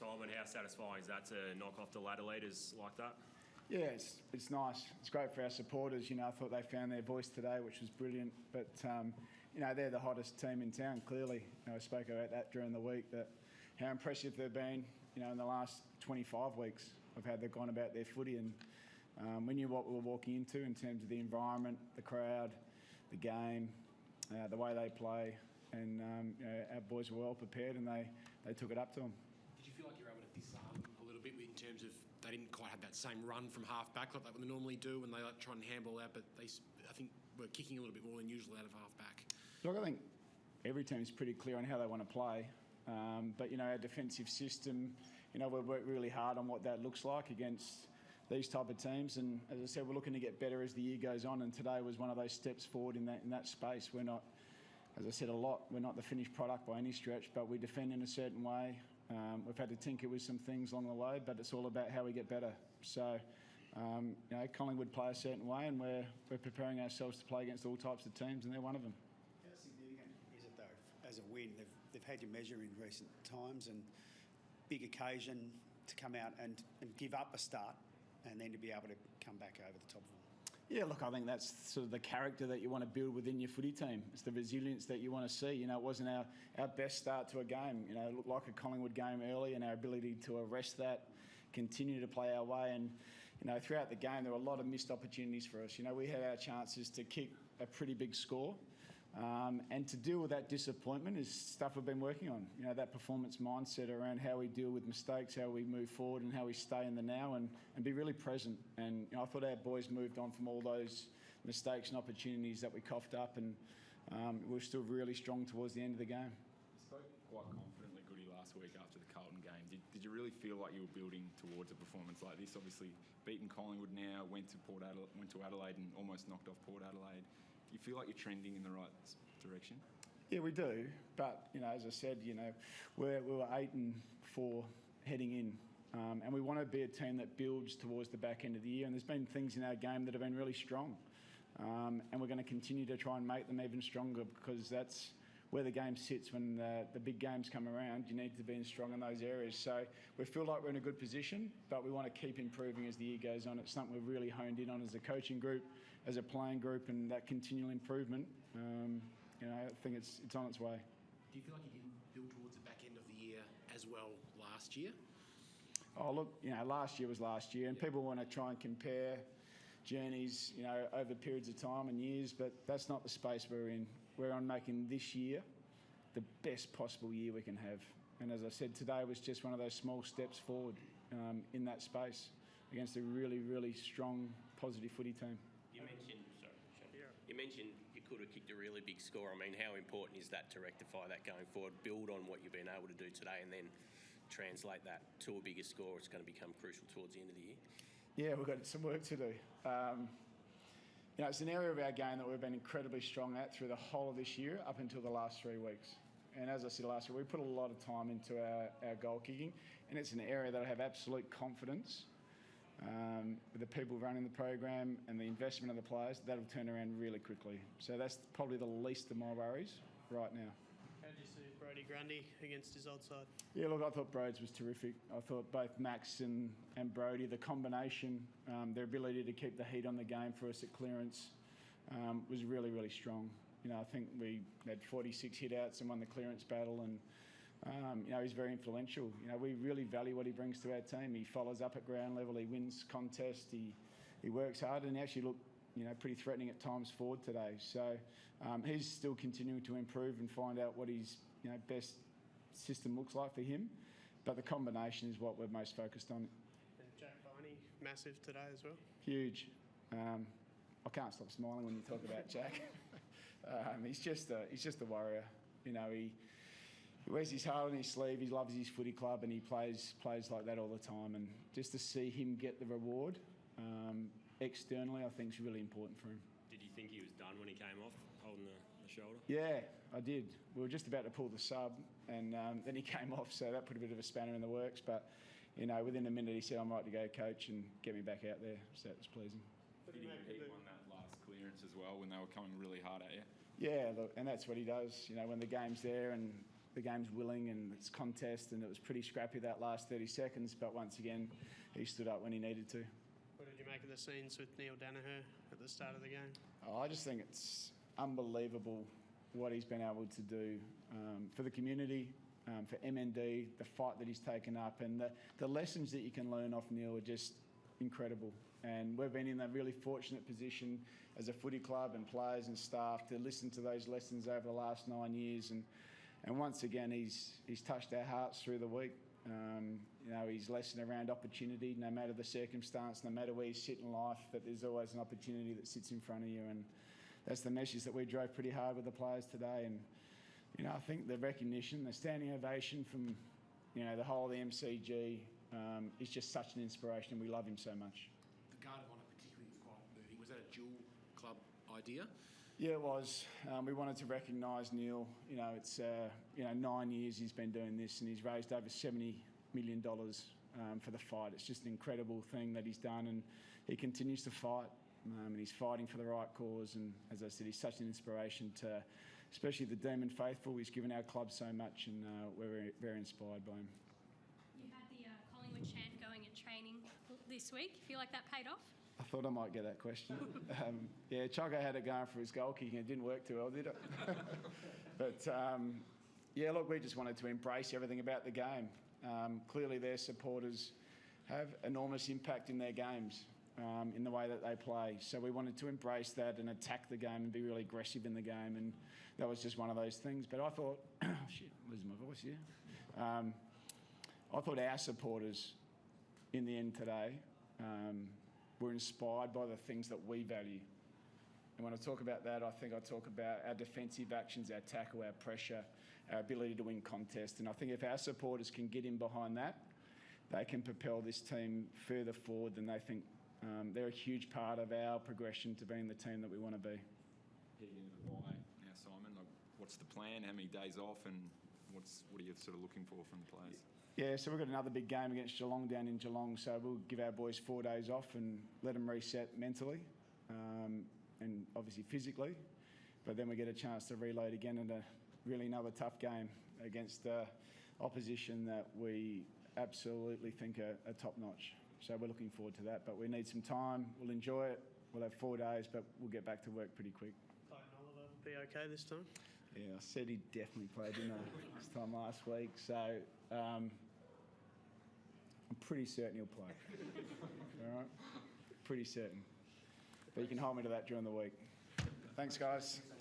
time, and how satisfying is that to knock off the ladder leaders like that? Yeah, it's nice. It's great for our supporters. I thought they found their voice today, which was brilliant. But, they're the hottest team in town, clearly. I spoke about that during the week, that how impressive they've been, in the last 25 weeks of how they've gone about their footy. And we knew what we were walking into in terms of the environment, the crowd, the game, the way they play. And our boys were well prepared, and they took it up to them. Did you feel like you were able to disarm a little bit in terms of they didn't quite have that same run from half back like they normally do when they try and handball out, but I think were kicking a little bit more than usual out of half back? Look, I think every team's pretty clear on how they want to play. But, our defensive system, we've worked really hard on what that looks like against these type of teams. And as I said, we're looking to get better as the year goes on. And today was one of those steps forward in that space. We're not, as I said a lot, we're not the finished product by any stretch, but we defend in a certain way. We've had to tinker with some things along the way, but it's all about how we get better. So, Collingwood play a certain way, and we're preparing ourselves to play against all types of teams, and they're one of them. How significant is it, though, as a win? They've had your measure in recent times, and big occasion to come out and give up a start and then to be able to come back over the top of them. Yeah, look, I think that's sort of the character that you want to build within your footy team. It's the resilience that you want to see. It wasn't our best start to a game. It looked like a Collingwood game early, and our ability to arrest that, continue to play our way. And, throughout the game, there were a lot of missed opportunities for us. We had our chances to kick a pretty big score. And to deal with that disappointment is stuff we've been working on. That performance mindset around how we deal with mistakes, how we move forward, and how we stay in the now and be really present. And I thought our boys moved on from all those mistakes and opportunities that we coughed up, and we were still really strong towards the end of the game. You spoke quite confidently, Goody, last week after the Carlton game. Did you really feel like you were building towards a performance like this? Obviously, beaten Collingwood now, went to Adelaide and almost knocked off Port Adelaide. Do you feel like you're trending in the right direction? Yeah, we do. But, as I said, we were 8-4 heading in. And we want to be a team that builds towards the back end of the year. And there's been things in our game that have been really strong. And we're going to continue to try and make them even stronger, because that's where the game sits when the big games come around. You need to be strong in those areas. So we feel like we're in a good position, but we want to keep improving as the year goes on. It's something we've really honed in on as a coaching group, as a playing group, and that continual improvement, I think it's on its way. Do you feel like you didn't build towards the back end of the year as well last year? Oh, look, last year was last year, and people want to try and compare journeys, over periods of time and years, but that's not the space we're in. We're on making this year the best possible year we can have. And as I said, today was just one of those small steps forward in that space against a really, really strong, positive footy team. You mentioned you could have kicked a really big score. I mean, how important is that to rectify that going forward, build on what you've been able to do today, and then translate that to a bigger score? It's going to become crucial towards the end of the year. Yeah, we've got some work to do. It's an area of our game that we've been incredibly strong at through the whole of this year up until the last 3 weeks. And as I said last year, we put a lot of time into our goal kicking, and it's an area that I have absolute confidence with the people running the program and the investment of the players, that'll turn around really quickly. So that's probably the least of my worries right now. How did you see Brodie Grundy against his old side? Yeah, look, I thought Broads was terrific. I thought both Max and Brodie, the combination, their ability to keep the heat on the game for us at clearance was really, really strong. I think we had 46 hit-outs and won the clearance battle, and he's very influential. We really value what he brings to our team. He follows up at ground level, he wins contests, he works hard, and he actually looked pretty threatening at times forward today. So he's still continuing to improve and find out what his best system looks like for him. But the combination is what we're most focused on. And Jack Viney, massive today as well. Huge. I can't stop smiling when you talk about Jack. He's just a warrior. He wears his heart on his sleeve. He loves his footy club, and he plays like that all the time. And just to see him get the reward externally, I think is really important for him. Did you think he was done when he came off, holding the shoulder? Yeah, I did. We were just about to pull the sub, and then he came off, so that put a bit of a spanner in the works. But, within a minute he said, I'm right to go, coach, and get me back out there. So that was pleasing. Did he won that last clearance as well when they were coming really hard at you? Yeah, look, and that's what he does. When the game's there and the game's willing and it's contest, and it was pretty scrappy that last 30 seconds. But once again, he stood up when he needed to. What did you make of the scenes with Neil Danaher at the start of the game? I just think it's unbelievable what he's been able to do for the community, for MND, the fight that he's taken up, and the lessons that you can learn off Neil are just incredible. And we've been in a really fortunate position as a footy club and players and staff to listen to those lessons over the last 9 years. And once again, he's touched our hearts through the week. You know, his lesson around opportunity, no matter the circumstance, no matter where you sit in life, that there's always an opportunity that sits in front of you. And that's the message that we drove pretty hard with the players today. And, you know, I think the recognition, the standing ovation from, you know, the whole of the MCG is just such an inspiration, and we love him so much. The Guard of Honour particularly was quite moving. Was that a dual club idea? Yeah, it was. We wanted to recognise Neil. You know, it's 9 years he's been doing this, and he's raised over $70 million for the fight. It's just an incredible thing that he's done, and he continues to fight, and he's fighting for the right cause. And as I said, he's such an inspiration to, especially the Demon faithful. He's given our club so much, and we're very, very inspired by him. You had the Collingwood chant going at training this week. Feel like that paid off? I thought I might get that question. Yeah, Chugga had it going for his goal kicking. It didn't work too well, did it? But, yeah, look, we just wanted to embrace everything about the game. Clearly their supporters have enormous impact in their games, in the way that they play. So we wanted to embrace that and attack the game and be really aggressive in the game. And that was just one of those things. But I thought, shit, I'm losing my voice here. I thought our supporters, in the end today, were inspired by the things that we value. And when I talk about that, I think I talk about our defensive actions, our tackle, our pressure, our ability to win contests. And I think if our supporters can get in behind that, they can propel this team further forward than they think. They're a huge part of our progression to being the team that we want to be. Heading into the bye now, Simon, like, what's the plan? How many days off, and what are you sort of looking for from the players? Yeah, so we've got another big game against Geelong down in Geelong, so we'll give our boys 4 days off and let them reset mentally and obviously physically. But then we get a chance to reload again in really another tough game against opposition that we absolutely think are top-notch. So we're looking forward to that, but we need some time. We'll enjoy it. We'll have 4 days, but we'll get back to work pretty quick. Clayton Oliver be okay this time? Yeah, I said he definitely played, didn't I, this time last week. So I'm pretty certain he'll play. All right? Pretty certain. But you can hold me to that during the week. Thanks, guys.